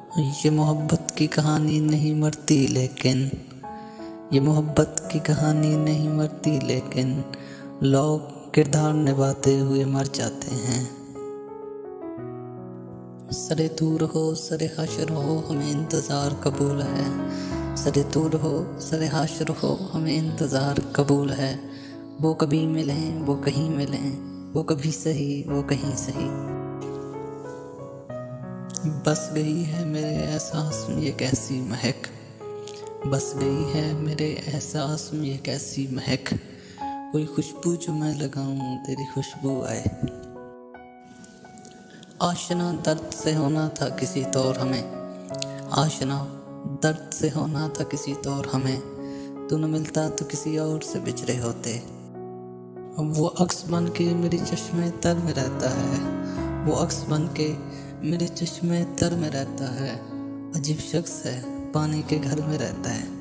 ये मोहब्बत की कहानी नहीं मरती लेकिन ये मोहब्बत की कहानी नहीं मरती लेकिन लोग किरदार निभाते हुए मर जाते हैं। सरे दूर हो सरे हाशर हो हमें इंतज़ार कबूल है। सरे दूर हो सरे हाशर हो हमें इंतज़ार कबूल है। वो कभी मिलें वो कहीं मिलें, वो कभी सही वो कहीं सही। बस गई है मेरे एहसास में ये कैसी महक, बस गई है मेरे एहसास में ये कैसी महक। कोई खुशबू जो मैं लगाऊं तेरी खुशबू आए। आशना दर्द से होना था किसी तौर हमें, आशना दर्द से होना था किसी तौर हमें। तू न मिलता तो किसी और से बिछड़े होते। वो अक्स बन के मेरे चश्मे तर में रहता है, वो अक्स बन के मेरे चश्मे तर में रहता है। अजीब शख्स है पानी के घर में रहता है।